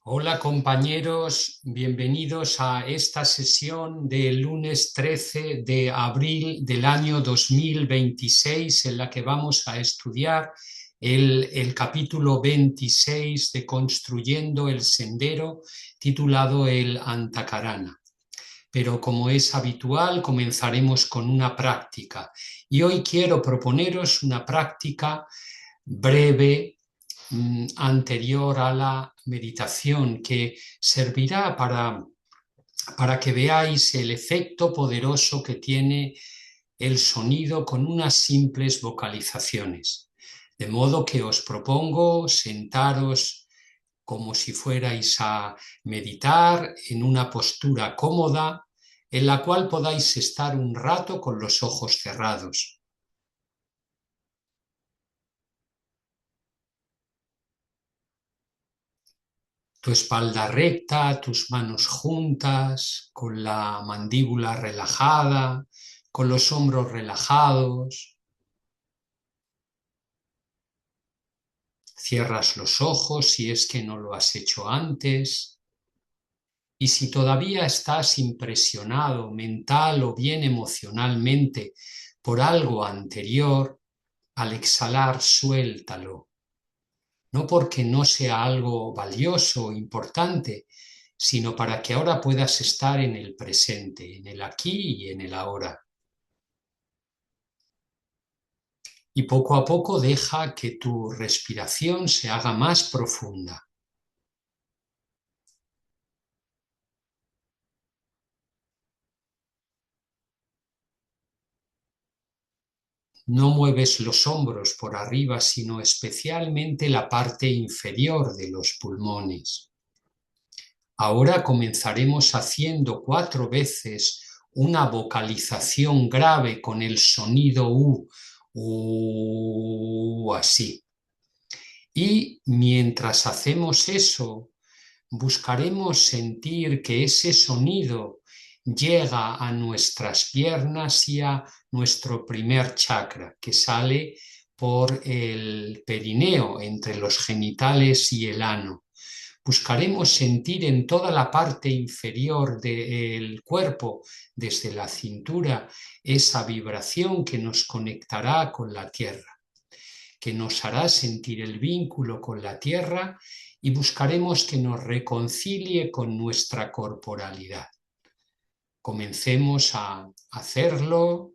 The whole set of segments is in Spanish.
Hola compañeros, bienvenidos a esta sesión del lunes 13 de abril del año 2026 en la que vamos a estudiar el capítulo 26 de Construyendo el Sendero titulado el Antacarana. Pero como es habitual, comenzaremos con una práctica y hoy quiero proponeros una práctica breve anterior a la meditación que servirá para que veáis el efecto poderoso que tiene el sonido con unas simples vocalizaciones. De modo que os propongo sentaros como si fuerais a meditar en una postura cómoda en la cual podáis estar un rato con los ojos cerrados. Tu espalda recta, tus manos juntas, con la mandíbula relajada, con los hombros relajados. Cierras los ojos si es que no lo has hecho antes. Y si todavía estás impresionado mental o bien emocionalmente por algo anterior, al exhalar suéltalo. No porque no sea algo valioso o importante, sino para que ahora puedas estar en el presente, en el aquí y en el ahora. Y poco a poco deja que tu respiración se haga más profunda. No mueves los hombros por arriba, sino especialmente la parte inferior de los pulmones. Ahora comenzaremos haciendo 4 veces una vocalización grave con el sonido así. Y mientras hacemos eso, buscaremos sentir que ese sonido llega a nuestras piernas y a nuestro primer chakra, que sale por el perineo, entre los genitales y el ano. Buscaremos sentir en toda la parte inferior del cuerpo, desde la cintura, esa vibración que nos conectará con la tierra, que nos hará sentir el vínculo con la tierra y buscaremos que nos reconcilie con nuestra corporalidad. Comencemos a hacerlo.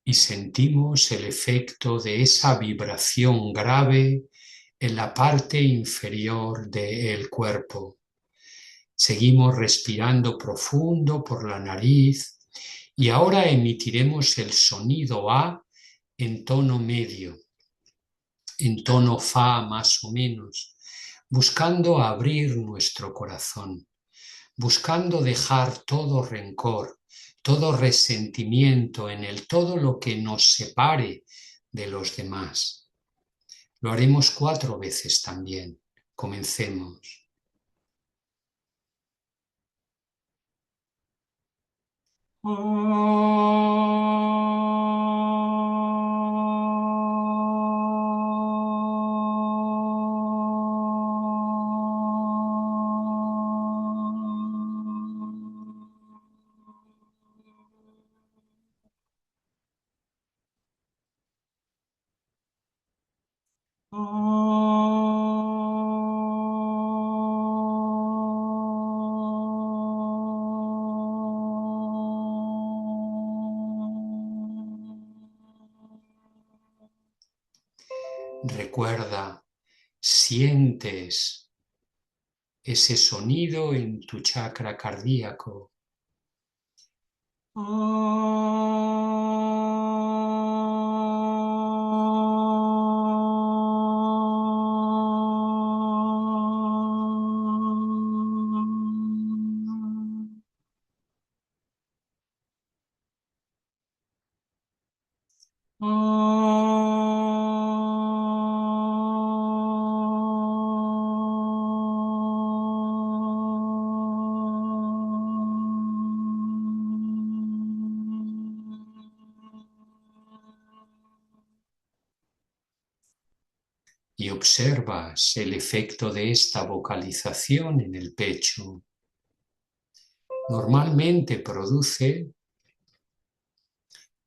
Y sentimos el efecto de esa vibración grave en la parte inferior del cuerpo. Seguimos respirando profundo por la nariz y ahora emitiremos el sonido A en tono medio, en tono Fa más o menos, buscando abrir nuestro corazón, buscando dejar todo rencor, todo resentimiento en el todo lo que nos separe de los demás. Lo haremos 4 veces también. Comencemos. Recuerda, sientes ese sonido en tu chakra cardíaco. Y observas el efecto de esta vocalización en el pecho. Normalmente produce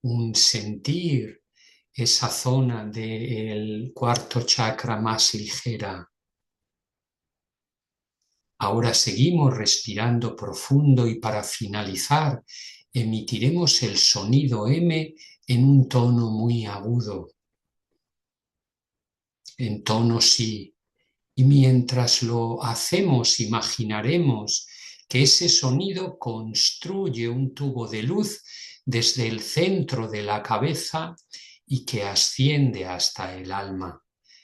un sentir esa zona del cuarto chakra más ligera. Ahora seguimos respirando profundo y para finalizar emitiremos el sonido M en un tono muy agudo, en tono sí. Y mientras lo hacemos, imaginaremos que ese sonido construye un tubo de luz desde el centro de la cabeza y que asciende hasta el alma.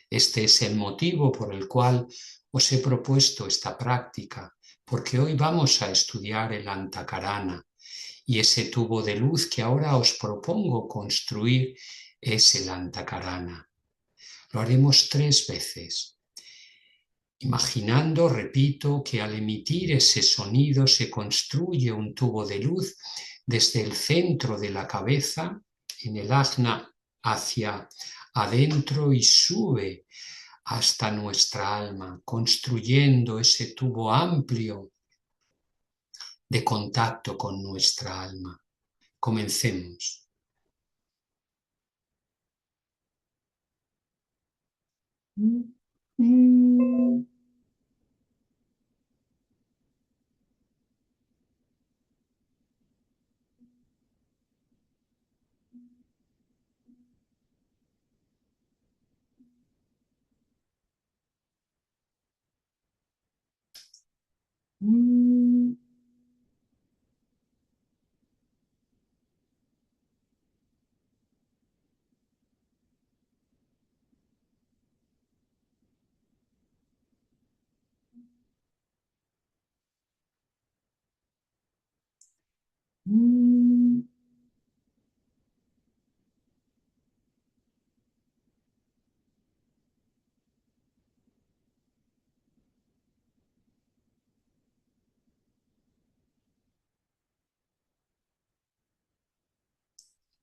Este es el motivo por el cual os he propuesto esta práctica, porque hoy vamos a estudiar el Antakarana y ese tubo de luz que ahora os propongo construir es el Antakarana. Lo haremos 3 veces. Imaginando, repito, que al emitir ese sonido se construye un tubo de luz desde el centro de la cabeza, en el ajna, hacia adentro y sube hasta nuestra alma, construyendo ese tubo amplio de contacto con nuestra alma. Comencemos.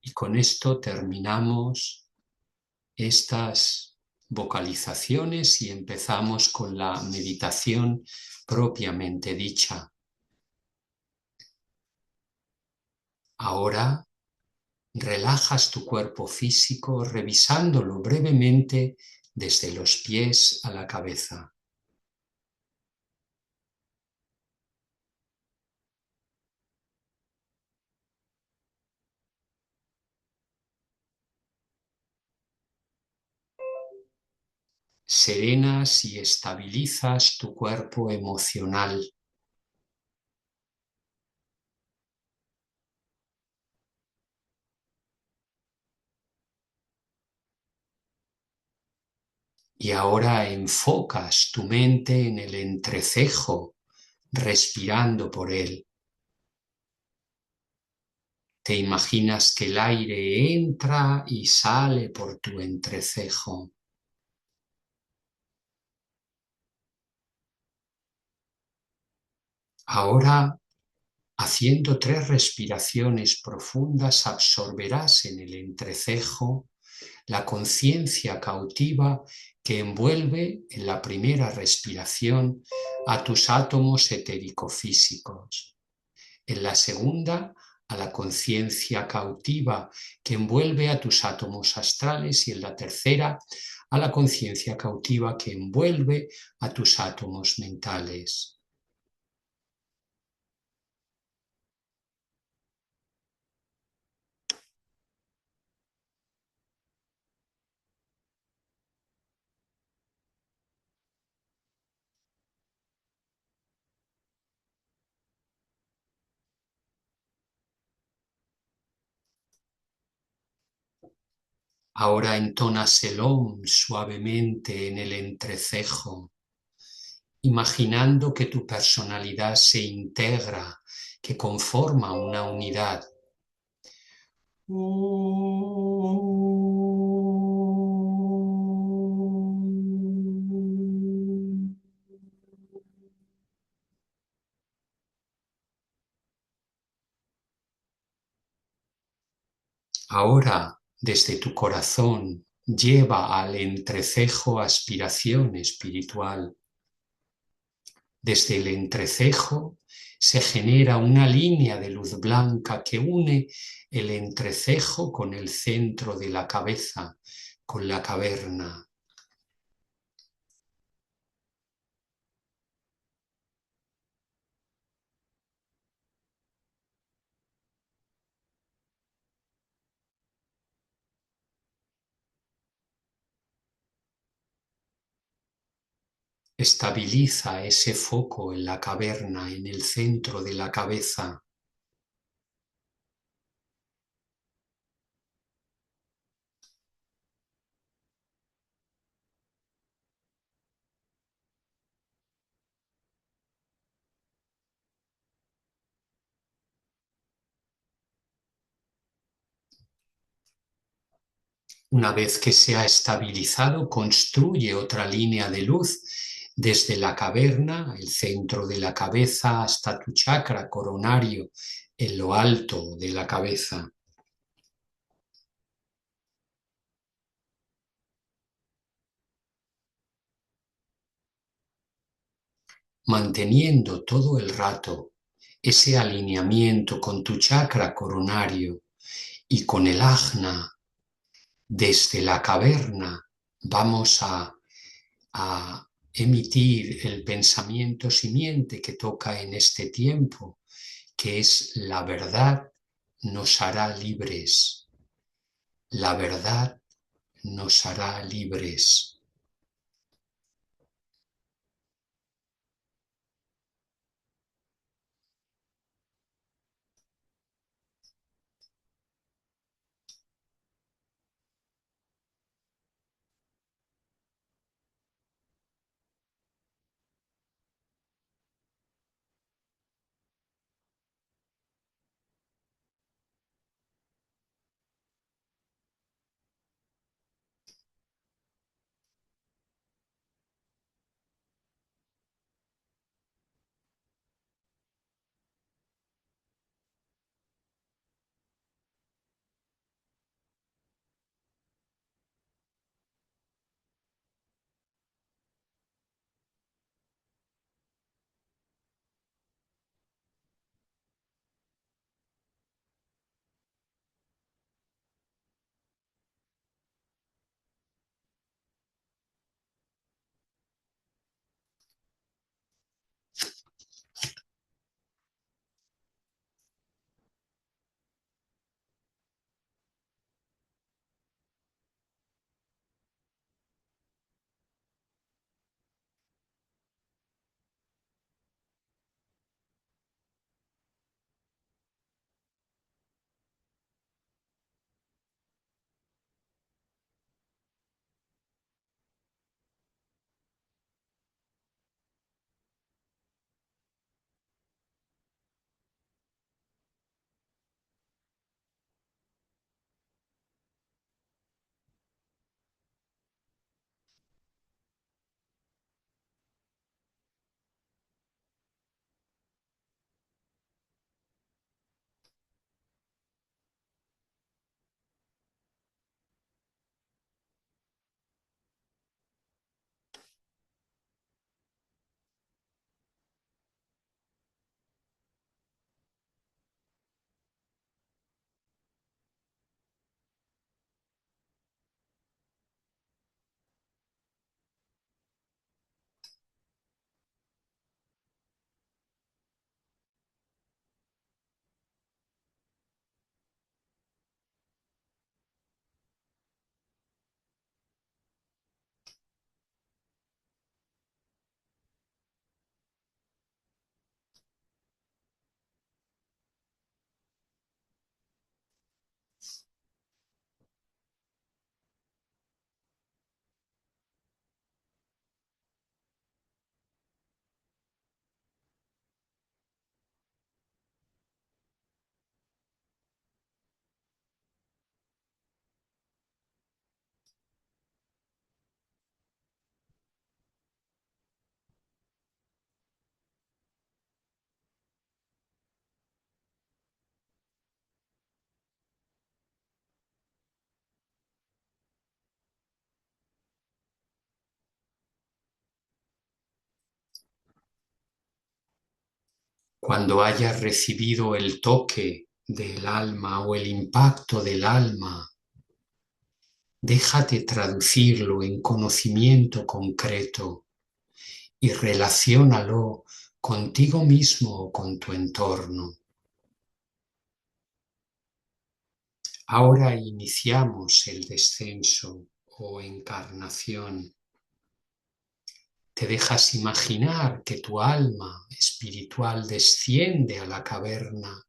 Y con esto terminamos estas vocalizaciones y empezamos con la meditación propiamente dicha. Ahora relajas tu cuerpo físico revisándolo brevemente desde los pies a la cabeza. Serenas y estabilizas tu cuerpo emocional. Y ahora enfocas tu mente en el entrecejo, respirando por él. Te imaginas que el aire entra y sale por tu entrecejo. Ahora, haciendo 3 respiraciones profundas, absorberás en el entrecejo la conciencia cautiva que envuelve en la primera respiración a tus átomos etérico-físicos. En la segunda, a la conciencia cautiva que envuelve a tus átomos astrales y en la tercera, a la conciencia cautiva que envuelve a tus átomos mentales. Ahora entonas el Om suavemente en el entrecejo, imaginando que tu personalidad se integra, que conforma una unidad. Ahora, desde tu corazón, lleva al entrecejo aspiración espiritual. Desde el entrecejo se genera una línea de luz blanca que une el entrecejo con el centro de la cabeza, con la caverna. Estabiliza ese foco en la caverna, en el centro de la cabeza. Una vez que se ha estabilizado, construye otra línea de luz desde la caverna, el centro de la cabeza, hasta tu chakra coronario, en lo alto de la cabeza. Manteniendo todo el rato ese alineamiento con tu chakra coronario y con el ajna desde la caverna, vamos a emitir el pensamiento simiente que toca en este tiempo, que es: la verdad nos hará libres. La verdad nos hará libres. Cuando hayas recibido el toque del alma o el impacto del alma, déjate traducirlo en conocimiento concreto y relaciónalo contigo mismo o con tu entorno. Ahora iniciamos el descenso o encarnación. Te dejas imaginar que tu alma espiritual desciende a la caverna,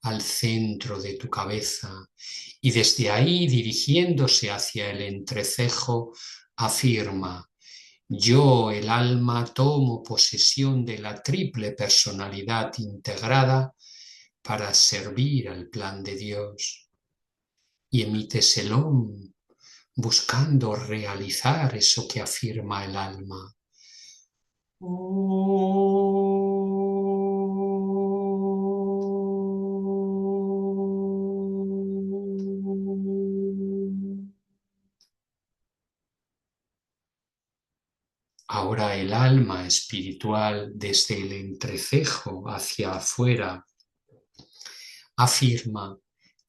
al centro de tu cabeza, y desde ahí, dirigiéndose hacia el entrecejo, afirma: yo, el alma, tomo posesión de la triple personalidad integrada para servir al plan de Dios. Y emites el Om, buscando realizar eso que afirma el alma. Ahora el alma espiritual, desde el entrecejo hacia afuera, afirma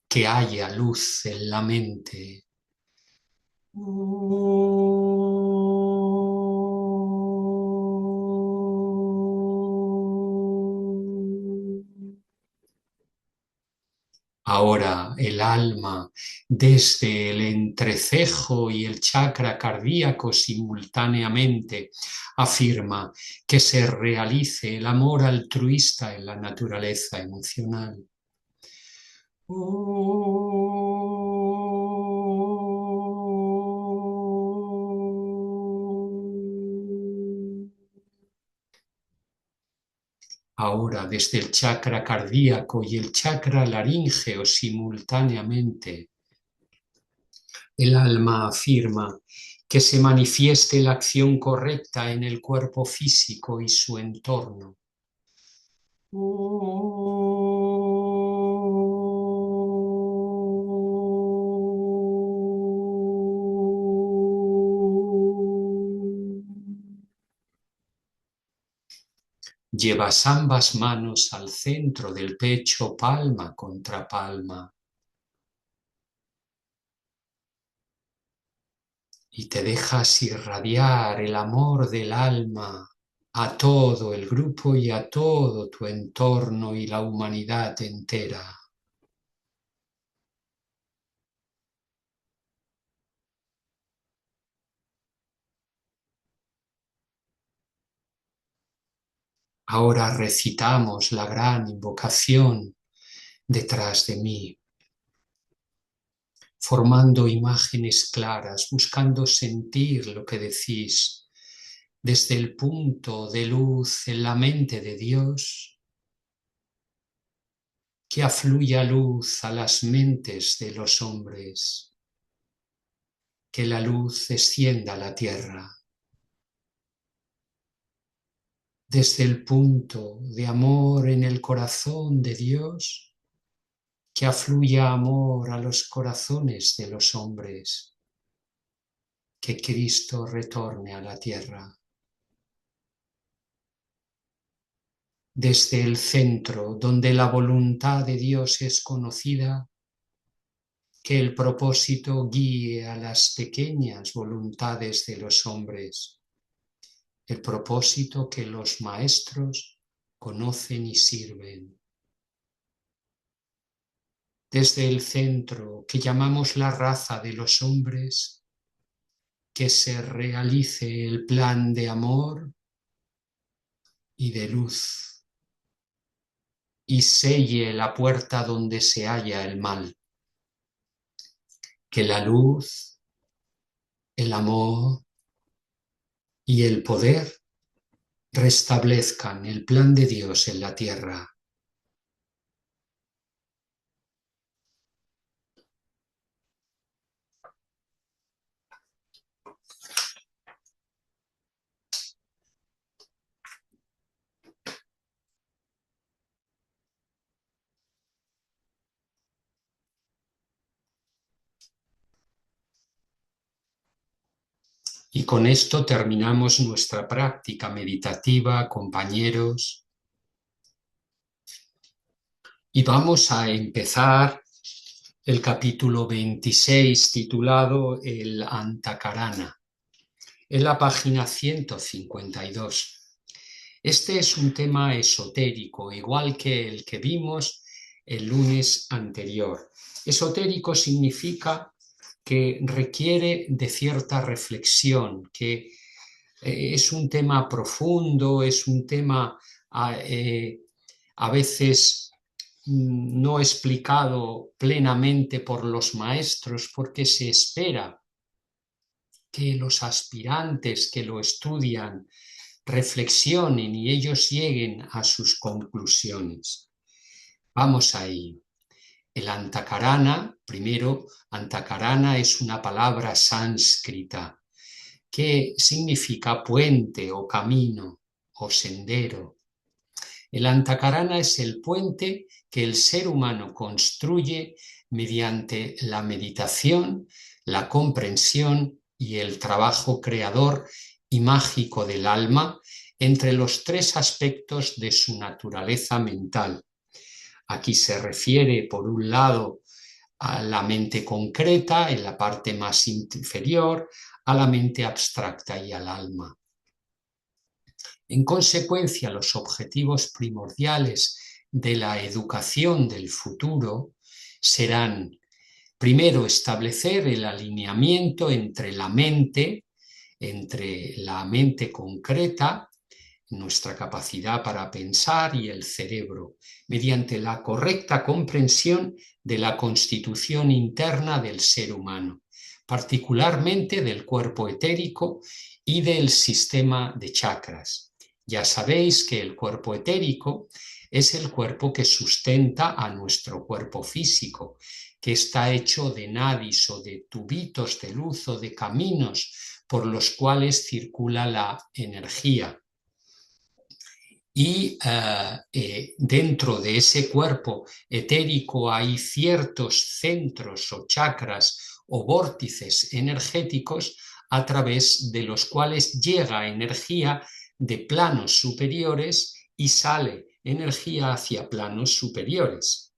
que haya luz en la mente. Ahora el alma, desde el entrecejo y el chakra cardíaco simultáneamente, afirma que se realice el amor altruista en la naturaleza emocional. Ahora, desde el chakra cardíaco y el chakra laríngeo simultáneamente, el alma afirma que se manifieste la acción correcta en el cuerpo físico y su entorno. Llevas ambas manos al centro del pecho, palma contra palma. Y te dejas irradiar el amor del alma a todo el grupo y a todo tu entorno y la humanidad entera. Ahora recitamos la gran invocación detrás de mí, formando imágenes claras, buscando sentir lo que decís desde el punto de luz en la mente de Dios, que afluya luz a las mentes de los hombres, que la luz descienda a la tierra. Desde el punto de amor en el corazón de Dios, que afluya amor a los corazones de los hombres, que Cristo retorne a la tierra. Desde el centro, donde la voluntad de Dios es conocida, que el propósito guíe a las pequeñas voluntades de los hombres, el propósito que los maestros conocen y sirven. Desde el centro, que llamamos la raza de los hombres, que se realice el plan de amor y de luz, y selle la puerta donde se halla el mal. Que la luz, el amor y el poder restablezcan el plan de Dios en la tierra. Y con esto terminamos nuestra práctica meditativa, compañeros. Y vamos a empezar el capítulo 26 titulado El Antakarana, en la página 152. Este es un tema esotérico, igual que el que vimos el lunes anterior. Esotérico significa que requiere de cierta reflexión, que es un tema profundo, es un tema a veces no explicado plenamente por los maestros, porque se espera que los aspirantes que lo estudian reflexionen y ellos lleguen a sus conclusiones. Vamos ahí. El Antakarana, primero, Antakarana es una palabra sánscrita que significa puente o camino o sendero. El Antakarana es el puente que el ser humano construye mediante la meditación, la comprensión y el trabajo creador y mágico del alma entre los tres aspectos de su naturaleza mental. Aquí se refiere, por un lado, a la mente concreta, en la parte más inferior, a la mente abstracta y al alma. En consecuencia, los objetivos primordiales de la educación del futuro serán, primero, establecer el alineamiento entre la mente concreta, nuestra capacidad para pensar, y el cerebro, mediante la correcta comprensión de la constitución interna del ser humano, particularmente del cuerpo etérico y del sistema de chakras. Ya sabéis que el cuerpo etérico es el cuerpo que sustenta a nuestro cuerpo físico, que está hecho de nadis o de tubitos de luz o de caminos por los cuales circula la energía. Y dentro de ese cuerpo etérico hay ciertos centros o chakras o vórtices energéticos a través de los cuales llega energía de planos superiores y sale energía hacia planos superiores.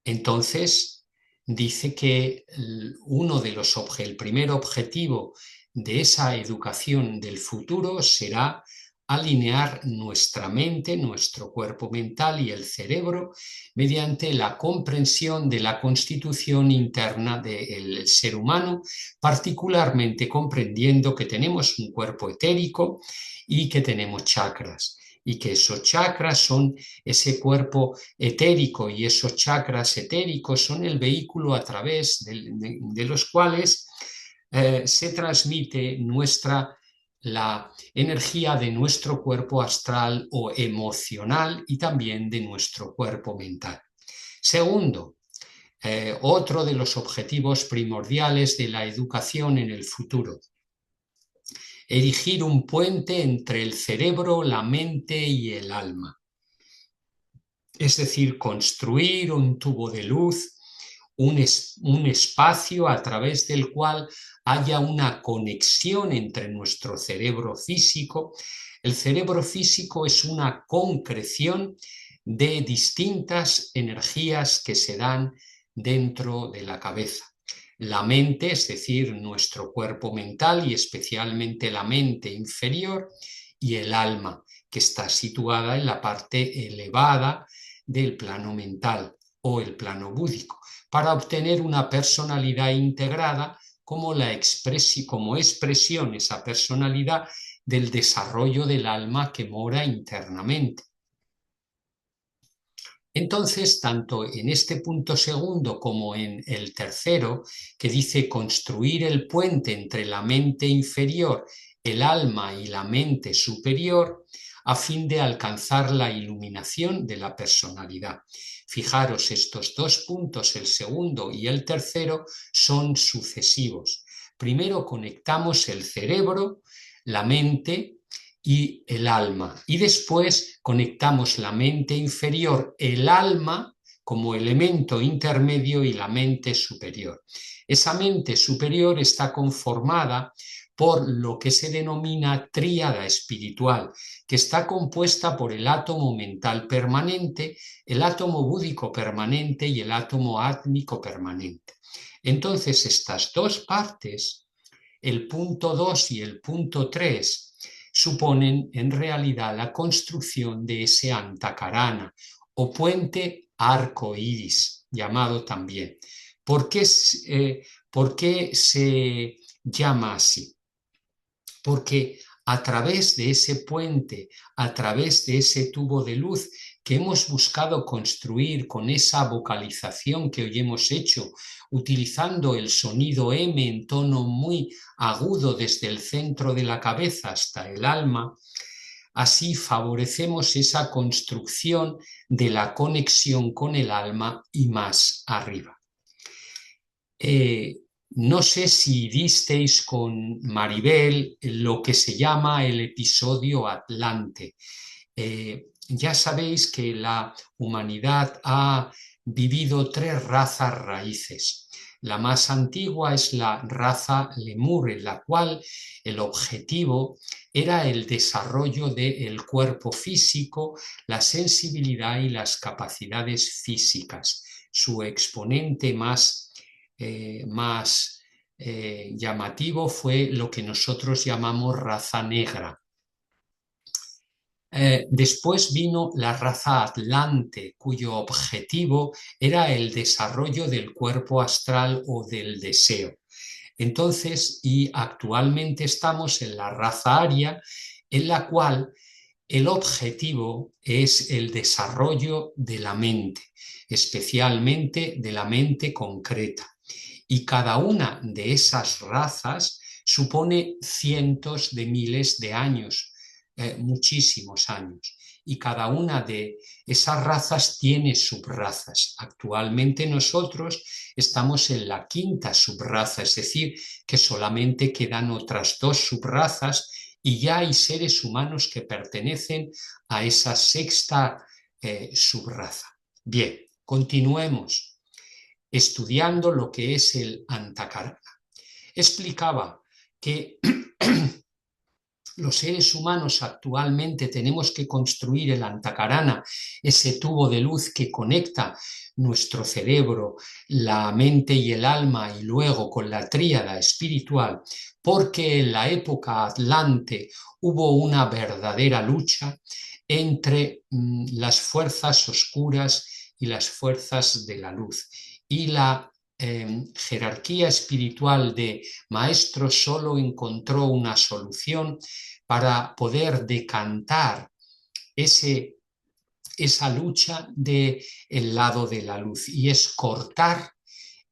Entonces, dice que el primer objetivo de esa educación del futuro será alinear nuestra mente, nuestro cuerpo mental y el cerebro mediante la comprensión de la constitución interna del ser humano, particularmente comprendiendo que tenemos un cuerpo etérico y que tenemos chakras, y que esos chakras son ese cuerpo etérico, y esos chakras etéricos son el vehículo a través de los cuales se transmite la energía de nuestro cuerpo astral o emocional y también de nuestro cuerpo mental. Segundo, otro de los objetivos primordiales de la educación en el futuro: erigir un puente entre el cerebro, la mente y el alma. Es decir, construir un tubo de luz, un espacio a través del cual haya una conexión entre nuestro cerebro físico. El cerebro físico es una concreción de distintas energías que se dan dentro de la cabeza. La mente, es decir, nuestro cuerpo mental y especialmente la mente inferior, y el alma, que está situada en la parte elevada del plano mental o el plano búdico, para obtener una personalidad integrada como expresión, esa personalidad del desarrollo del alma que mora internamente. Entonces, tanto en este punto segundo como en el tercero, que dice construir el puente entre la mente inferior, el alma y la mente superior, a fin de alcanzar la iluminación de la personalidad. Fijaros, estos dos puntos, el segundo y el tercero, son sucesivos. Primero conectamos el cerebro, la mente y el alma, y después conectamos la mente inferior, el alma, como elemento intermedio, y la mente superior. Esa mente superior está conformada por lo que se denomina tríada espiritual, que está compuesta por el átomo mental permanente, el átomo búdico permanente y el átomo átmico permanente. Entonces, estas dos partes, el punto 2 y el punto 3, suponen en realidad la construcción de ese Antakarana o puente arco iris, llamado también. ¿Por qué se llama así? Porque a través de ese puente, a través de ese tubo de luz que hemos buscado construir con esa vocalización que hoy hemos hecho, utilizando el sonido M en tono muy agudo desde el centro de la cabeza hasta el alma, así favorecemos esa construcción de la conexión con el alma y más arriba. No sé si visteis con Maribel lo que se llama el episodio Atlante. Ya sabéis que la humanidad ha vivido tres razas raíces. La más antigua es la raza lemur, en la cual el objetivo era el desarrollo del cuerpo físico, la sensibilidad y las capacidades físicas. Su exponente más llamativo fue lo que nosotros llamamos raza negra. Después vino la raza Atlante, cuyo objetivo era el desarrollo del cuerpo astral o del deseo. Entonces, y actualmente estamos en la raza Aria, en la cual el objetivo es el desarrollo de la mente, especialmente de la mente concreta. Y cada una de esas razas supone cientos de miles de años, muchísimos años. Y cada una de esas razas tiene subrazas. Actualmente nosotros estamos en la quinta subraza, es decir, que solamente quedan otras dos subrazas y ya hay seres humanos que pertenecen a esa sexta subraza. Bien, continuemos estudiando lo que es el Antakarana. Explicaba que los seres humanos actualmente tenemos que construir el Antakarana, ese tubo de luz que conecta nuestro cerebro, la mente y el alma y luego con la tríada espiritual, porque en la época Atlante hubo una verdadera lucha entre las fuerzas oscuras y las fuerzas de la luz. Y la jerarquía espiritual de maestro solo encontró una solución para poder decantar esa lucha del lado de la luz, y es cortar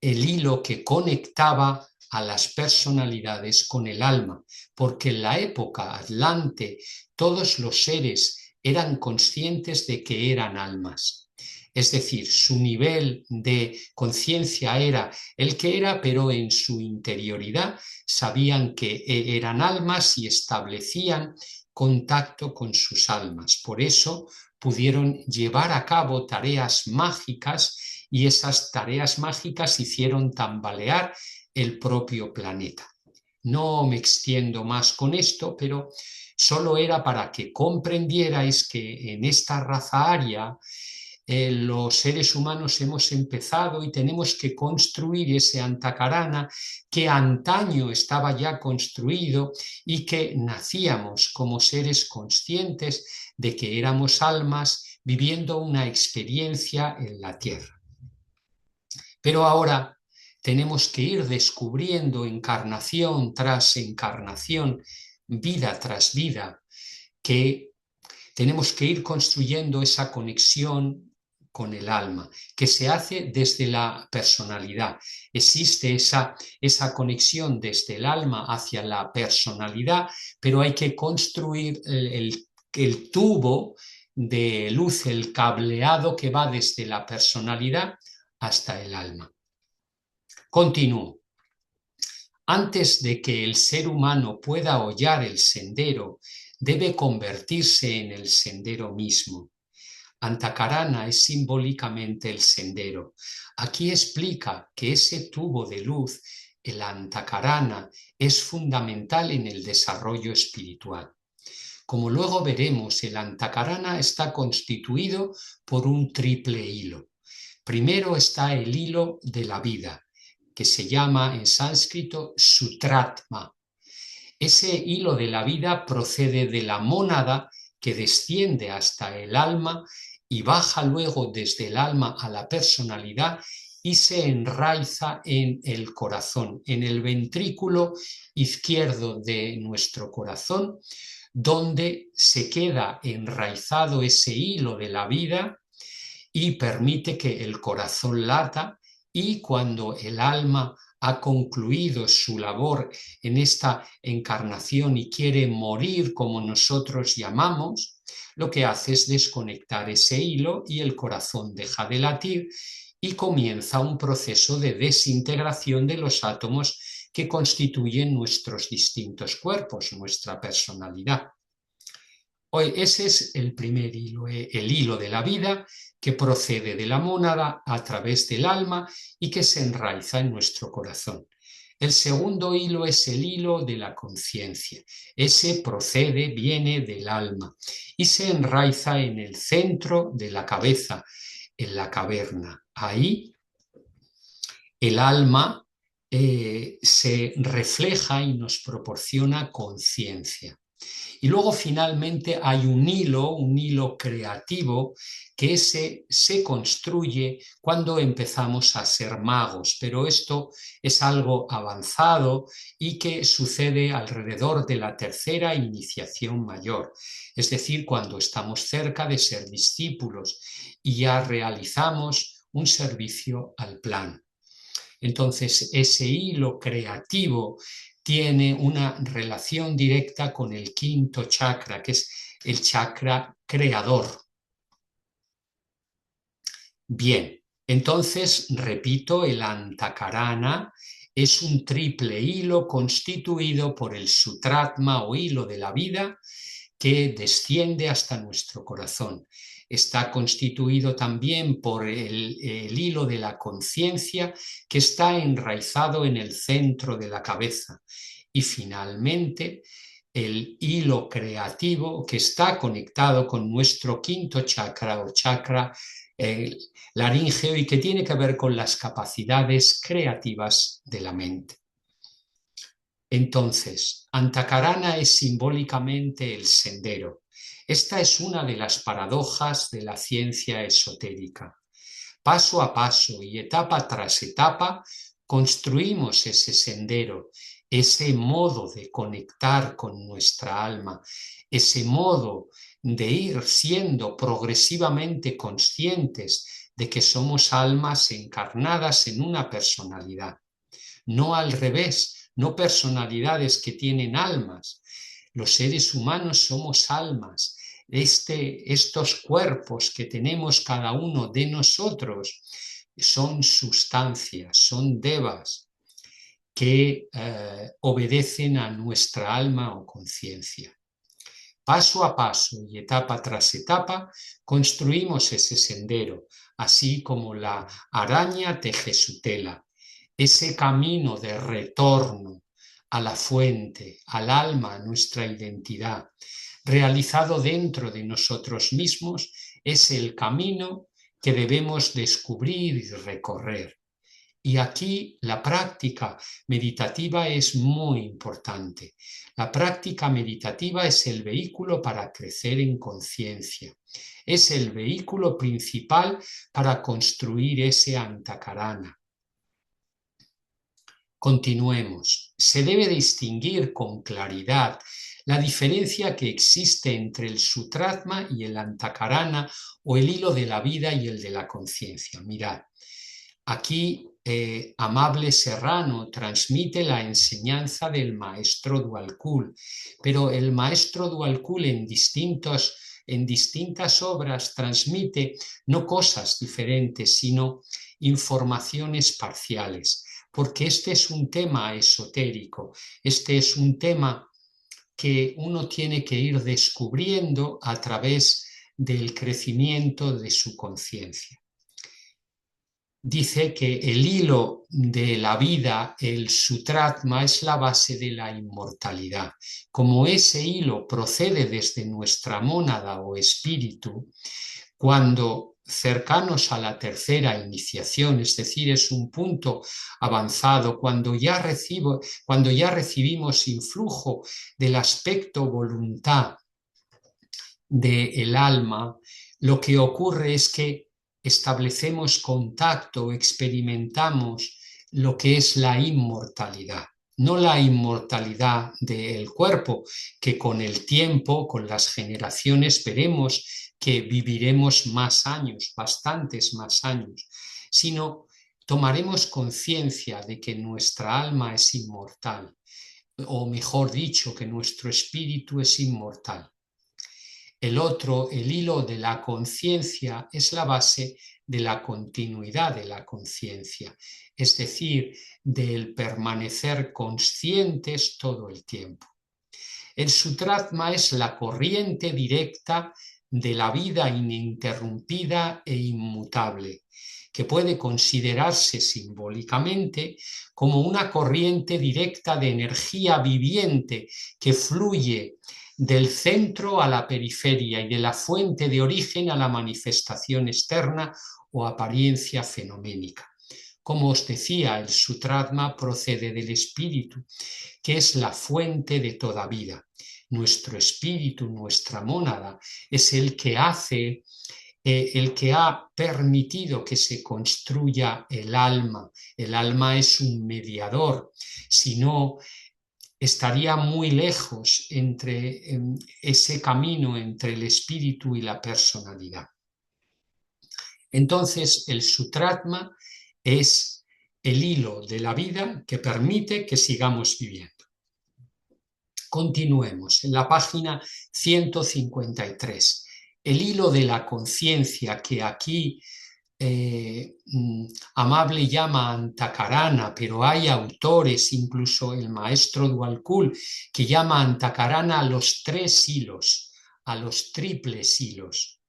el hilo que conectaba a las personalidades con el alma, porque en la época Atlante todos los seres eran conscientes de que eran almas. Es decir, su nivel de conciencia era el que era, pero en su interioridad sabían que eran almas y establecían contacto con sus almas. Por eso pudieron llevar a cabo tareas mágicas y esas tareas mágicas hicieron tambalear el propio planeta. No me extiendo más con esto, pero solo era para que comprendierais que en esta raza aria los seres humanos hemos empezado y tenemos que construir ese Antakarana que antaño estaba ya construido y que nacíamos como seres conscientes de que éramos almas viviendo una experiencia en la Tierra. Pero ahora tenemos que ir descubriendo encarnación tras encarnación, vida tras vida, que tenemos que ir construyendo esa conexión con el alma, que se hace desde la personalidad. Existe esa conexión desde el alma hacia la personalidad, pero hay que construir el tubo de luz, el cableado que va desde la personalidad hasta el alma. Continúo. Antes de que el ser humano pueda hollar el sendero, debe convertirse en el sendero mismo. Antakarana es simbólicamente el sendero. Aquí explica que ese tubo de luz el antakarana, es fundamental en el desarrollo espiritual. Como luego veremos, el antakarana está constituido por un triple hilo. Primero está el hilo de la vida, que se llama en sánscrito sutratma. Ese hilo de la vida procede de la mónada que desciende hasta el alma y baja luego desde el alma a la personalidad y se enraiza en el corazón, en el ventrículo izquierdo de nuestro corazón, donde se queda enraizado ese hilo de la vida y permite que el corazón lata, y cuando el alma ha concluido su labor en esta encarnación y quiere morir, como nosotros llamamos, lo que hace es desconectar ese hilo y el corazón deja de latir y comienza un proceso de desintegración de los átomos que constituyen nuestros distintos cuerpos, nuestra personalidad. Hoy ese es el primer hilo, el hilo de la vida que procede de la mónada a través del alma y que se enraiza en nuestro corazón. El segundo hilo es el hilo de la conciencia. Ese procede, viene del alma y se enraiza en el centro de la cabeza, en la caverna. Ahí el alma se refleja y nos proporciona conciencia. Y luego finalmente hay un hilo creativo, que ese se construye cuando empezamos a ser magos, pero esto es algo avanzado y que sucede alrededor de la tercera iniciación mayor, es decir, cuando estamos cerca de ser discípulos y ya realizamos un servicio al plan. Entonces, ese hilo creativo tiene una relación directa con el quinto chakra, que es el chakra creador. Bien, entonces, repito, el antakarana es un triple hilo constituido por el sutratma o hilo de la vida que desciende hasta nuestro corazón. Está constituido también por el hilo de la conciencia que está enraizado en el centro de la cabeza. Y finalmente, el hilo creativo que está conectado con nuestro quinto chakra o chakra laríngeo y que tiene que ver con las capacidades creativas de la mente. Entonces, Antakarana es simbólicamente el sendero. Esta es una de las paradojas de la ciencia esotérica. Paso a paso y etapa tras etapa construimos ese sendero, ese modo de conectar con nuestra alma, ese modo de ir siendo progresivamente conscientes de que somos almas encarnadas en una personalidad. No al revés, no personalidades que tienen almas. Los seres humanos somos almas. Estos cuerpos que tenemos cada uno de nosotros son sustancias, son devas que obedecen a nuestra alma o conciencia. Paso a paso y etapa tras etapa construimos ese sendero, así como la araña teje su tela. Ese camino de retorno a la fuente, al alma, a nuestra identidad, realizado dentro de nosotros mismos, es el camino que debemos descubrir y recorrer. Y aquí la práctica meditativa es muy importante. La práctica meditativa es el vehículo para crecer en conciencia. Es el vehículo principal para construir ese antakarana. Continuemos. Se debe distinguir con claridad la diferencia que existe entre el sutratma y el antakarana, o el hilo de la vida y el de la conciencia. Mirad, aquí Amable Serrano transmite la enseñanza del maestro Dwalkul, pero el maestro Dwalkul en distintas obras transmite no cosas diferentes, sino informaciones parciales, porque este es un tema esotérico, este es un tema que uno tiene que ir descubriendo a través del crecimiento de su conciencia. dice que el hilo de la vida, el sutratma, es la base de la inmortalidad. Como ese hilo procede desde nuestra mónada o espíritu, cuando cercanos a la tercera iniciación, es decir, es un punto avanzado, cuando ya recibimos influjo del aspecto voluntad del alma, lo que ocurre es que establecemos contacto, experimentamos lo que es la inmortalidad. No la inmortalidad del cuerpo, que con el tiempo, con las generaciones, veremos que viviremos más años, bastantes más años, sino tomaremos conciencia de que nuestra alma es inmortal, o mejor dicho, que nuestro espíritu es inmortal. El otro, el hilo de la conciencia, es la base de la continuidad de la conciencia, es decir, del permanecer conscientes todo el tiempo. El sutratma es la corriente directa de la vida ininterrumpida e inmutable, que puede considerarse simbólicamente como una corriente directa de energía viviente que fluye del centro a la periferia y de la fuente de origen a la manifestación externa o apariencia fenoménica. Como os decía, el sutratma procede del espíritu, que es la fuente de toda vida. Nuestro espíritu, nuestra mónada, es el que hace, el que ha permitido que se construya el alma. El alma es un mediador, si no estaría muy lejos entre ese camino entre el espíritu y la personalidad. Entonces, el sutratma es el hilo de la vida que permite que sigamos viviendo. Continuemos en la página 153. El hilo de la conciencia, que aquí Amable llama Antakarana, pero hay autores, incluso el maestro Dwalkul, que llama Antakarana a los 3 hilos, a los triples hilos,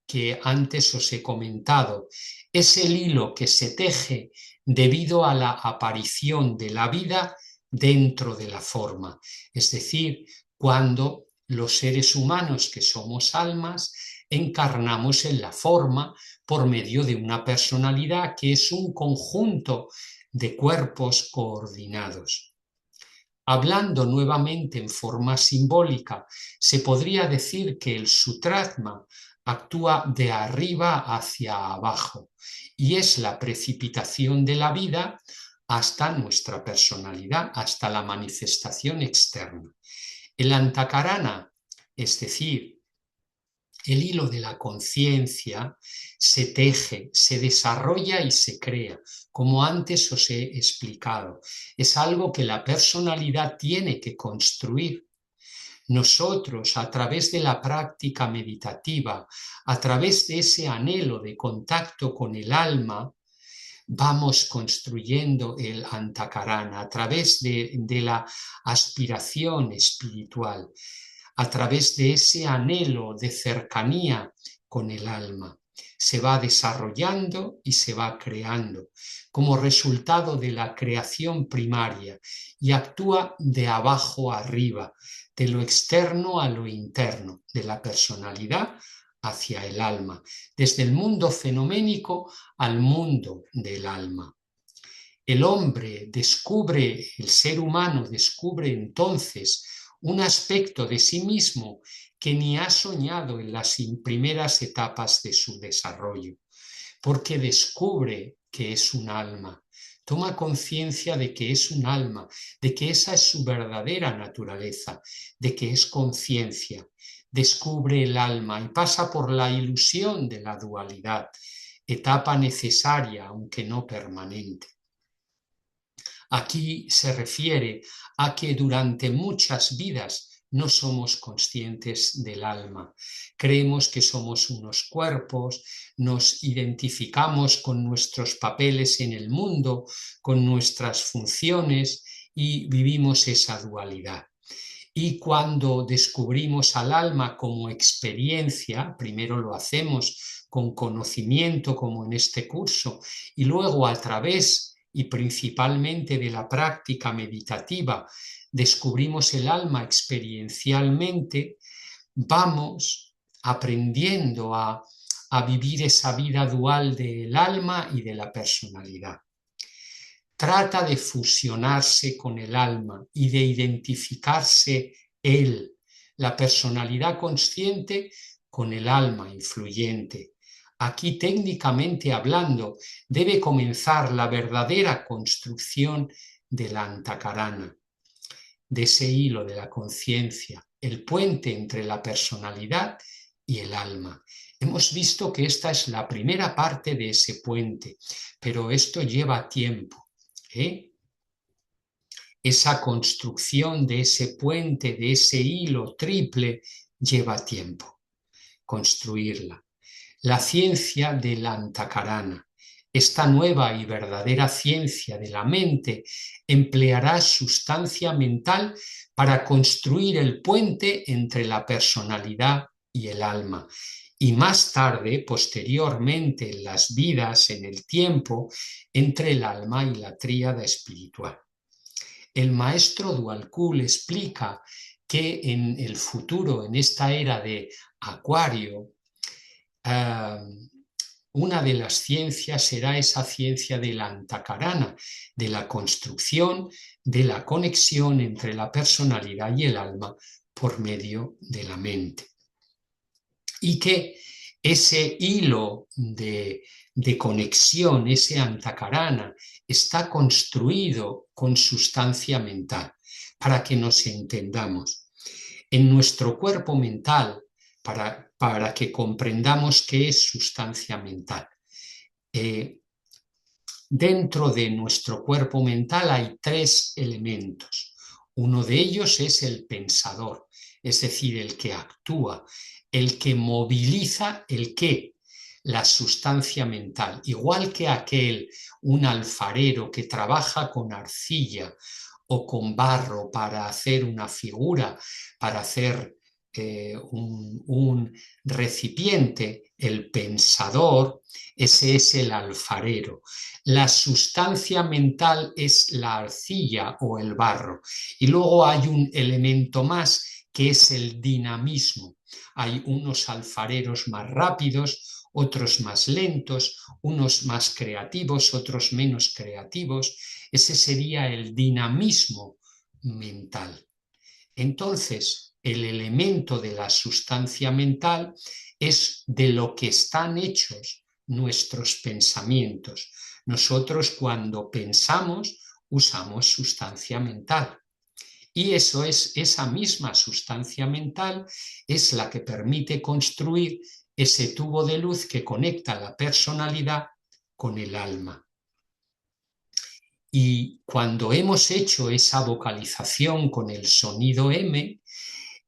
que antes os he comentado. Es el hilo que se teje debido a la aparición de la vida dentro de la forma, es decir, cuando los seres humanos, que somos almas, encarnamos en la forma por medio de una personalidad que es un conjunto de cuerpos coordinados. Hablando nuevamente en forma simbólica, se podría decir que el sutratma actúa de arriba hacia abajo y es la precipitación de la vida hasta nuestra personalidad, hasta la manifestación externa. El antakarana, es decir, el hilo de la conciencia, se teje, se desarrolla y se crea, como antes os he explicado. Es algo que la personalidad tiene que construir. Nosotros, a través de la práctica meditativa, a través de ese anhelo de contacto con el alma, vamos construyendo el antakarana a través de la aspiración espiritual, a través de ese anhelo de cercanía con el alma. Se va desarrollando y se va creando como resultado de la creación primaria y actúa de abajo arriba, de lo externo a lo interno, de la personalidad hacia el alma, desde el mundo fenoménico al mundo del alma. El hombre descubre, el ser humano descubre entonces un aspecto de sí mismo que ni ha soñado en las primeras etapas de su desarrollo, porque descubre que es un alma, toma conciencia de que es un alma, de que esa es su verdadera naturaleza, de que es conciencia, descubre el alma y pasa por la ilusión de la dualidad, etapa necesaria aunque no permanente. Aquí se refiere a que durante muchas vidas no somos conscientes del alma. Creemos que somos unos cuerpos, nos identificamos con nuestros papeles en el mundo, con nuestras funciones y vivimos esa dualidad. Y cuando descubrimos al alma como experiencia, primero lo hacemos con conocimiento, como en este curso, y luego a través y principalmente de la práctica meditativa, descubrimos el alma experiencialmente, vamos aprendiendo a vivir esa vida dual del alma y de la personalidad. Trata de fusionarse con el alma y de identificarse él, la personalidad consciente, con el alma influyente. Aquí, técnicamente hablando, debe comenzar la verdadera construcción de la antakarana, de ese hilo de la conciencia, el puente entre la personalidad y el alma. Hemos visto que esta es la primera parte de ese puente, pero esto lleva tiempo. Esa construcción de ese puente, de ese hilo triple, lleva tiempo construirla. La ciencia de la antakarana, esta nueva y verdadera ciencia de la mente, empleará sustancia mental para construir el puente entre la personalidad y el alma. Y más tarde, posteriormente, en las vidas, en el tiempo, entre el alma y la tríada espiritual. El maestro Dualkul explica que en el futuro, en esta era de Acuario, una de las ciencias será esa ciencia de la antakarana, de la construcción, de la conexión entre la personalidad y el alma por medio de la mente. Y que ese hilo de conexión, ese antakarana, está construido con sustancia mental, para que nos entendamos. En nuestro cuerpo mental, para que comprendamos qué es sustancia mental. Dentro de nuestro cuerpo mental hay tres elementos. Uno de ellos es el pensador, es decir, el que actúa, el que moviliza el qué, la sustancia mental. Igual que un alfarero que trabaja con arcilla o con barro para hacer una figura, para hacer un recipiente, el pensador, ese es el alfarero. La sustancia mental es la arcilla o el barro. Y luego hay un elemento más que es el dinamismo. Hay unos alfareros más rápidos, otros más lentos, unos más creativos, otros menos creativos. Ese sería el dinamismo mental. Entonces, el elemento de la sustancia mental es de lo que están hechos nuestros pensamientos. Nosotros cuando pensamos usamos sustancia mental. Y eso es, esa misma sustancia mental es la que permite construir ese tubo de luz que conecta la personalidad con el alma. Y cuando hemos hecho esa vocalización con el sonido M,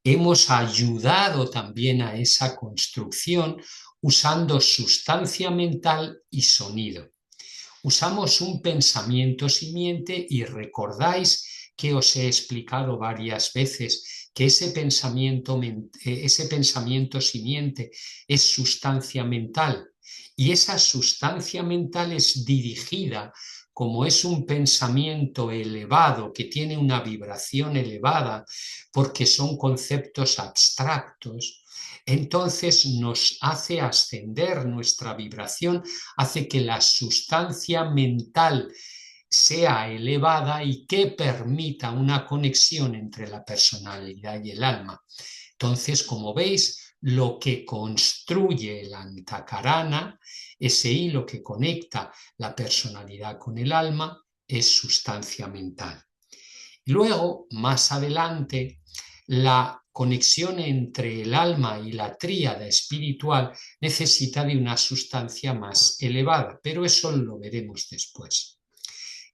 hemos ayudado también a esa construcción usando sustancia mental y sonido. Usamos un pensamiento simiente y recordáis que os he explicado varias veces que ese pensamiento simiente es sustancia mental y esa sustancia mental es dirigida, como es un pensamiento elevado que tiene una vibración elevada porque son conceptos abstractos, entonces nos hace ascender nuestra vibración, hace que la sustancia mental sea elevada y que permita una conexión entre la personalidad y el alma. Entonces, como veis, lo que construye el antakarana, ese hilo que conecta la personalidad con el alma, es sustancia mental. Luego, más adelante, la conexión entre el alma y la tríada espiritual necesita de una sustancia más elevada, pero eso lo veremos después.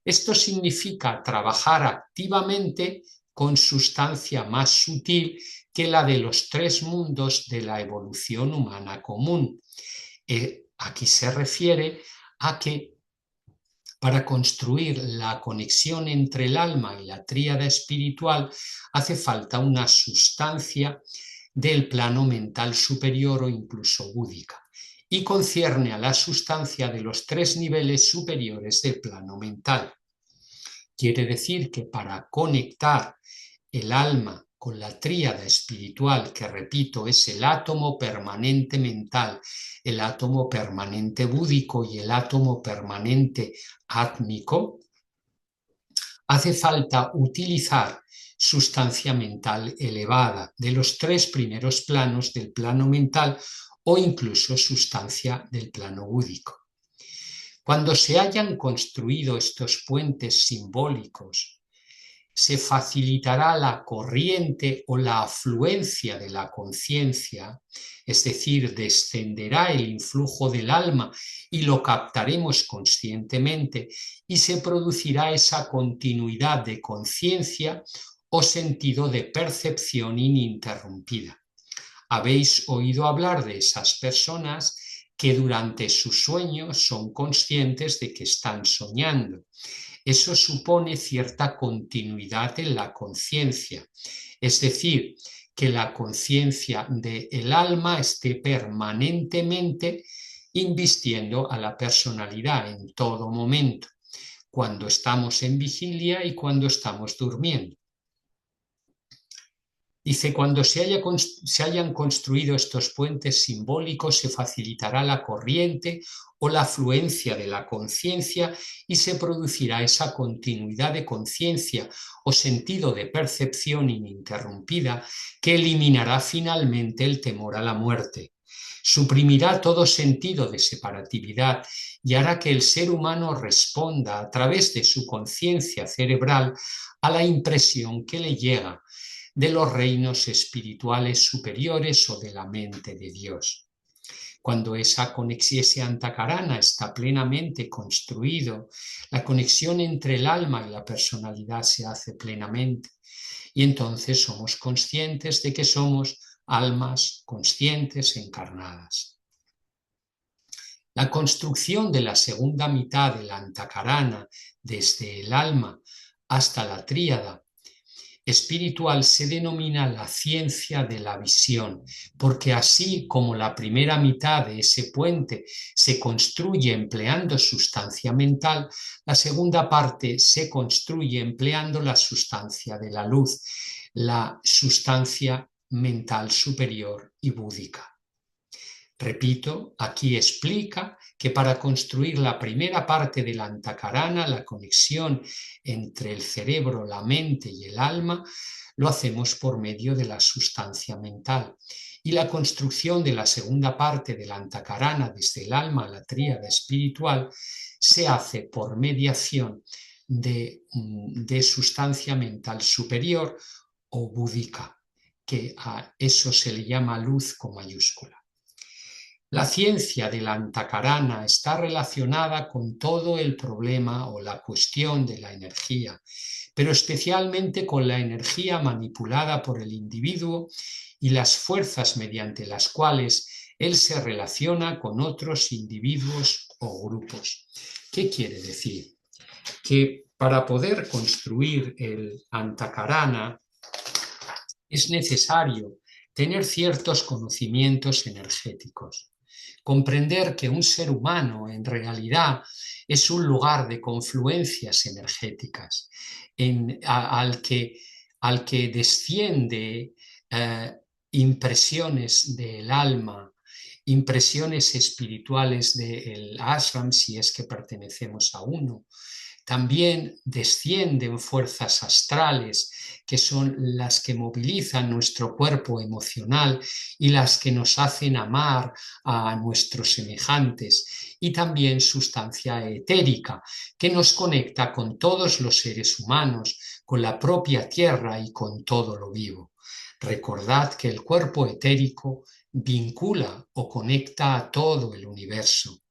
Esto significa trabajar activamente con sustancia más sutil que la de los tres mundos de la evolución humana común. Aquí se refiere a que Para construir la conexión entre el alma y la tríada espiritual hace falta una sustancia del plano mental superior o incluso búdica, y concierne a la sustancia de los 3 niveles superiores del plano mental. Quiere decir que para conectar el alma con la tríada espiritual, que repito, es el átomo permanente mental, el átomo permanente búdico y el átomo permanente átmico, hace falta utilizar sustancia mental elevada de los 3 primeros planos del plano mental o incluso sustancia del plano búdico. Cuando se hayan construido estos puentes simbólicos, se facilitará la corriente o la afluencia de la conciencia, es decir, descenderá el influjo del alma y lo captaremos conscientemente, y se producirá esa continuidad de conciencia o sentido de percepción ininterrumpida. Habéis oído hablar de esas personas que durante su sueño son conscientes de que están soñando. Eso supone cierta continuidad en la conciencia, es decir, que la conciencia del alma esté permanentemente invistiendo a la personalidad en todo momento, cuando estamos en vigilia y cuando estamos durmiendo. Dice, cuando se hayan construido estos puentes simbólicos, se facilitará la corriente o la afluencia de la conciencia y se producirá esa continuidad de conciencia o sentido de percepción ininterrumpida que eliminará finalmente el temor a la muerte. Suprimirá todo sentido de separatividad y hará que el ser humano responda a través de su conciencia cerebral a la impresión que le llega de los reinos espirituales superiores o de la mente de Dios. Cuando esa conexión, ese antakarana está plenamente construido, la conexión entre el alma y la personalidad se hace plenamente, y entonces somos conscientes de que somos almas conscientes encarnadas. La construcción de la segunda mitad del antakarana, desde el alma hasta la tríada espiritual, se denomina la ciencia de la visión, porque así como la primera mitad de ese puente se construye empleando sustancia mental, la segunda parte se construye empleando la sustancia de la luz, la sustancia mental superior y búdica. Repito, aquí explica que para construir la primera parte del antakarana, la conexión entre el cerebro, la mente y el alma, lo hacemos por medio de la sustancia mental. Y la construcción de la segunda parte del antakarana, desde el alma a la tríada espiritual, se hace por mediación de sustancia mental superior o búdica, que a eso se le llama luz con mayúscula. La ciencia de la antakarana está relacionada con todo el problema o la cuestión de la energía, pero especialmente con la energía manipulada por el individuo y las fuerzas mediante las cuales él se relaciona con otros individuos o grupos. ¿Qué quiere decir? Que para poder construir el antakarana es necesario tener ciertos conocimientos energéticos. Comprender que un ser humano en realidad es un lugar de confluencias energéticas al que desciende impresiones del alma, impresiones espirituales del ashram, si es que pertenecemos a uno. También descienden fuerzas astrales, que son las que movilizan nuestro cuerpo emocional y las que nos hacen amar a nuestros semejantes, y también sustancia etérica, que nos conecta con todos los seres humanos, con la propia tierra y con todo lo vivo. Recordad que el cuerpo etérico vincula o conecta a todo el universo.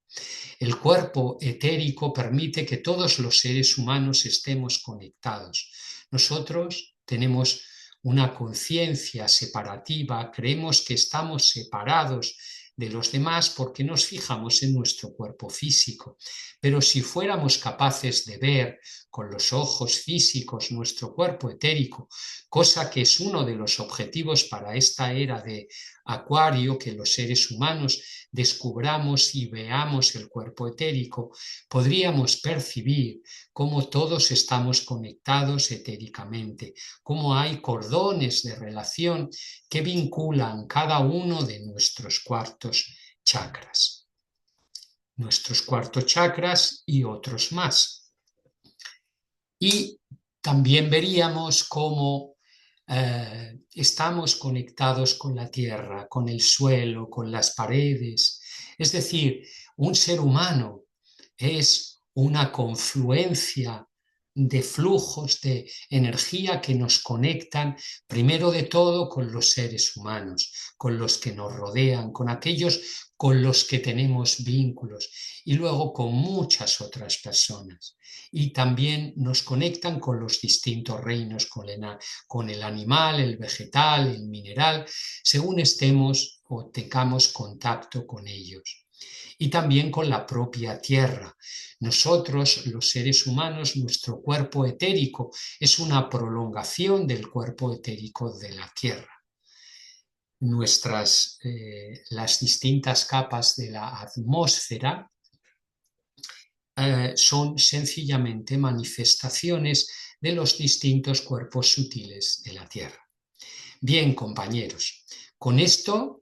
El cuerpo etérico permite que todos los seres humanos estemos conectados. Nosotros tenemos una conciencia separativa, creemos que estamos separados de los demás porque nos fijamos en nuestro cuerpo físico. Pero si fuéramos capaces de ver con los ojos físicos nuestro cuerpo etérico, cosa que es uno de los objetivos para esta era de Acuario, que los seres humanos descubramos y veamos el cuerpo etérico, podríamos percibir cómo todos estamos conectados etéricamente, cómo hay cordones de relación que vinculan cada uno de nuestros cuartos chakras. Nuestros cuartos chakras y otros más. Y también veríamos cómo estamos conectados con la tierra, con el suelo, con las paredes. Es decir, un ser humano es una confluencia de flujos de energía que nos conectan, primero de todo, con los seres humanos, con los que nos rodean, con aquellos con los que tenemos vínculos, y luego con muchas otras personas. Y también nos conectan con los distintos reinos, con el animal, el vegetal, el mineral, según estemos o tengamos contacto con ellos. Y también con la propia tierra. Nosotros, los seres humanos, nuestro cuerpo etérico es una prolongación del cuerpo etérico de la tierra. Las distintas capas de la atmósfera son sencillamente manifestaciones de los distintos cuerpos sutiles de la Tierra. Bien, compañeros, con estos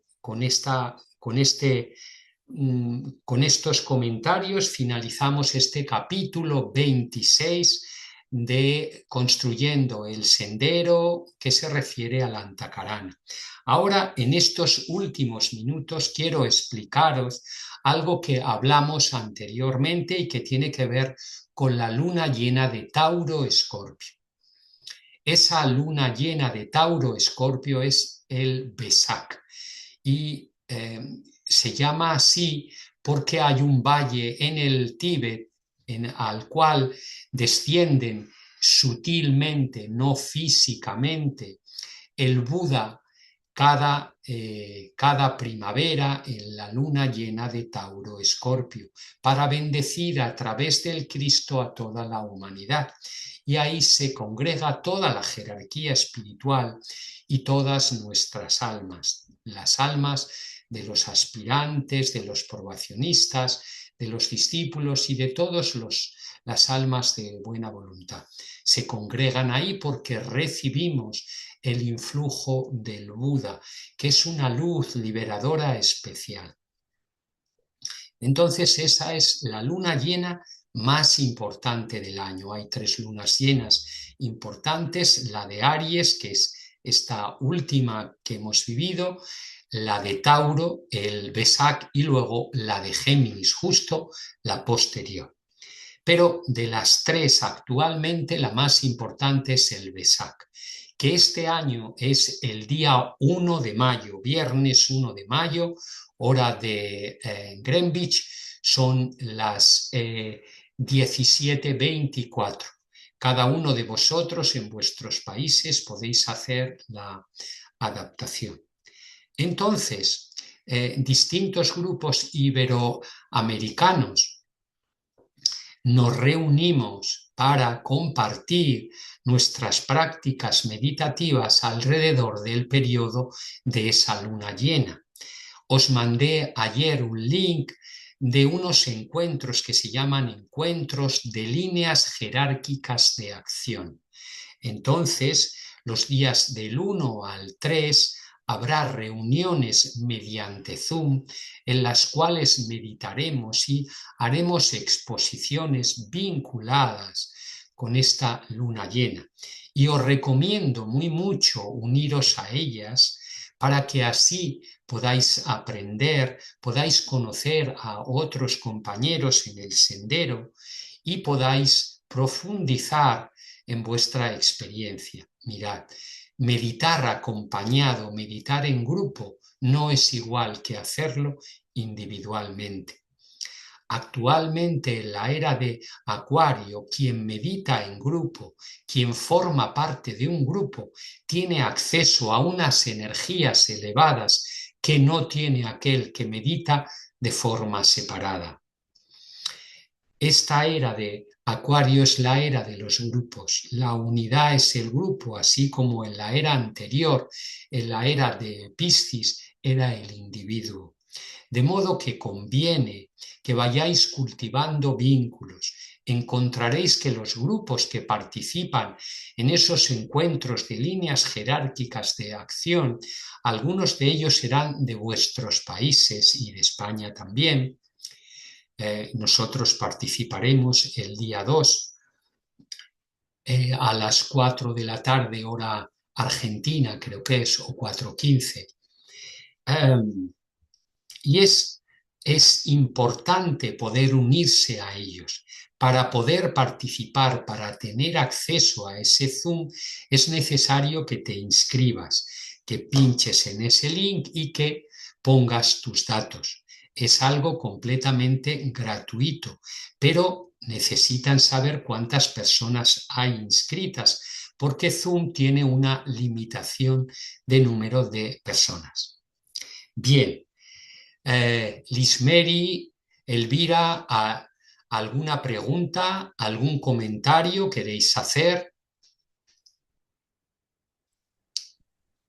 comentarios finalizamos este capítulo 26 de Construyendo el Sendero, que se refiere a la Antacarana. Ahora, en estos últimos minutos, quiero explicaros algo que hablamos anteriormente y que tiene que ver con la luna llena de Tauro-Escorpio. Esa luna llena de Tauro-Escorpio es el Vesak y se llama así porque hay un valle en el Tíbet al cual descienden sutilmente, no físicamente, el Buda cada primavera en la luna llena de Tauro-Escorpio para bendecir a través del Cristo a toda la humanidad. Y ahí se congrega toda la jerarquía espiritual y todas nuestras almas, las almas de los aspirantes, de los probacionistas, de los discípulos y de todas las almas de buena voluntad. Se congregan ahí porque recibimos el influjo del Buda, que es una luz liberadora especial. Entonces, esa es la luna llena más importante del año. Hay 3 lunas llenas importantes, la de Aries, que es esta última que hemos vivido, la de Tauro, el Vesak, y luego la de Géminis, justo la posterior. Pero de las 3 actualmente, la más importante es el Vesak, que este año es el día 1 de mayo, viernes 1 de mayo, hora de Greenwich, son las 17:24. Cada uno de vosotros en vuestros países podéis hacer la adaptación. Entonces, distintos grupos iberoamericanos nos reunimos para compartir nuestras prácticas meditativas alrededor del periodo de esa luna llena. Os mandé ayer un link de unos encuentros que se llaman encuentros de líneas jerárquicas de acción. Entonces, los días del 1 al 3 habrá reuniones mediante Zoom en las cuales meditaremos y haremos exposiciones vinculadas con esta luna llena. Y os recomiendo muy mucho uniros a ellas para que así podáis aprender, podáis conocer a otros compañeros en el sendero y podáis profundizar en vuestra experiencia. Mirad, meditar acompañado, meditar en grupo, no es igual que hacerlo individualmente. Actualmente en la era de Acuario, quien medita en grupo, quien forma parte de un grupo, tiene acceso a unas energías elevadas que no tiene aquel que medita de forma separada. Esta era de Acuario es la era de los grupos, la unidad es el grupo, así como en la era anterior, en la era de Piscis, era el individuo. De modo que conviene que vayáis cultivando vínculos. Encontraréis que los grupos que participan en esos encuentros de líneas jerárquicas de acción, algunos de ellos serán de vuestros países y de España también. Nosotros participaremos el día 2 a las 4 de la tarde, hora argentina, creo que es, o 4:15. Y es importante poder unirse a ellos. Para poder participar, para tener acceso a ese Zoom, es necesario que te inscribas, que pinches en ese link y que pongas tus datos. Es algo completamente gratuito, pero necesitan saber cuántas personas hay inscritas, porque Zoom tiene una limitación de número de personas. Bien. Lismeri, Elvira, ¿alguna pregunta, algún comentario queréis hacer?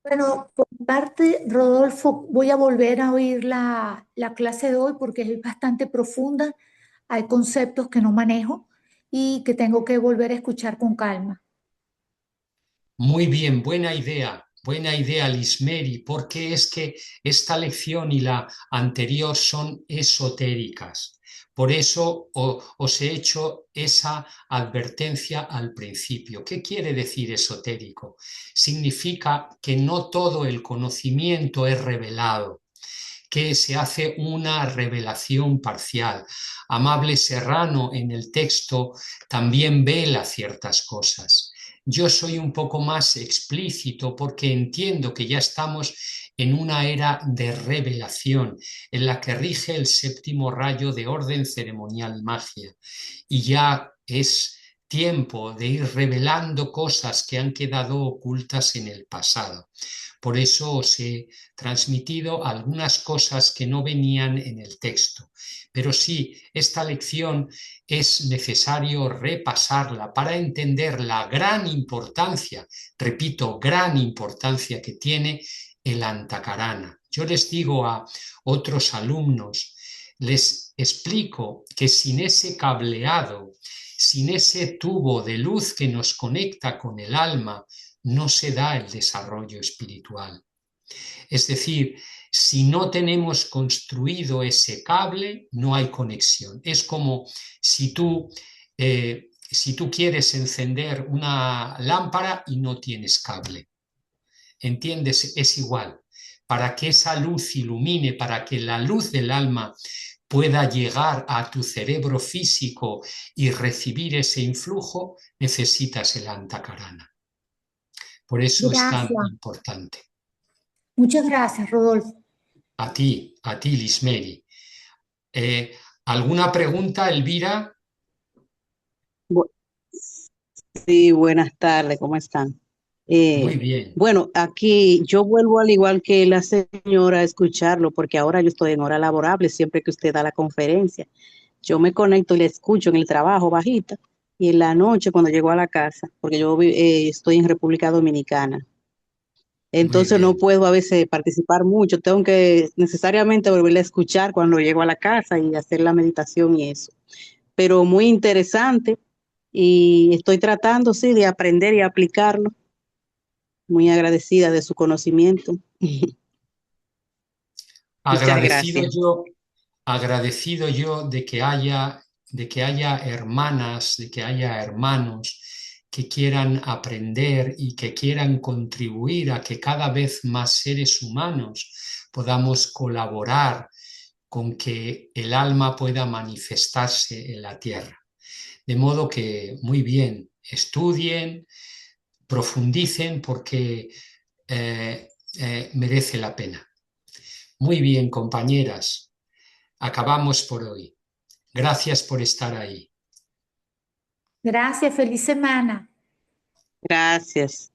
Bueno, por mi parte, Rodolfo, voy a volver a oír la clase de hoy porque es bastante profunda. Hay conceptos que no manejo y que tengo que volver a escuchar con calma. Muy bien, buena idea, Lismeri, porque es que esta lección y la anterior son esotéricas. Por eso os he hecho esa advertencia al principio. ¿Qué quiere decir esotérico? Significa que no todo el conocimiento es revelado, que se hace una revelación parcial. Amable Serrano en el texto también vela ciertas cosas. Yo soy un poco más explícito porque entiendo que ya estamos en una era de revelación en la que rige el séptimo rayo de orden ceremonial y magia. Y ya es tiempo de ir revelando cosas que han quedado ocultas en el pasado. Por eso os he transmitido algunas cosas que no venían en el texto. Pero sí, esta lección es necesario repasarla para entender la gran importancia, repito, gran importancia que tiene el Antakarana. Yo les digo a otros alumnos, les explico que sin ese cableado, sin ese tubo de luz que nos conecta con el alma, no se da el desarrollo espiritual. Es decir, si no tenemos construido ese cable, no hay conexión. Es como si tú quieres encender una lámpara y no tienes cable. ¿Entiendes? Es igual. Para que esa luz ilumine, para que la luz del alma pueda llegar a tu cerebro físico y recibir ese influjo, necesitas el antakarana. Por eso es tan Gracias. importante. Muchas gracias, Rodolfo. A ti, Lismeri. ¿Alguna pregunta, Elvira? Bu- Sí, buenas tardes, ¿cómo están? Muy Eh, bien. bueno, aquí yo vuelvo al igual que la señora a escucharlo, porque ahora yo estoy en hora laborable, siempre que usted da la conferencia. Yo me conecto y le escucho en el trabajo bajita y en la noche cuando llego a la casa, porque yo estoy en República Dominicana. Muy Entonces no bien. puedo a veces participar mucho, tengo que necesariamente volverle a escuchar cuando llego a la casa y hacer la meditación y eso. Pero muy interesante y estoy tratando, sí, de aprender y aplicarlo. Muy agradecida de su conocimiento. Muchas Agradecido gracias. yo, agradecido yo de que haya hermanas, de que haya hermanos que quieran aprender y que quieran contribuir a que cada vez más seres humanos podamos colaborar con que el alma pueda manifestarse en la tierra. De modo que, muy bien, estudien, profundicen porque merece la pena. Muy bien, compañeras, acabamos por hoy. Gracias por estar ahí. Gracias, feliz semana. Gracias.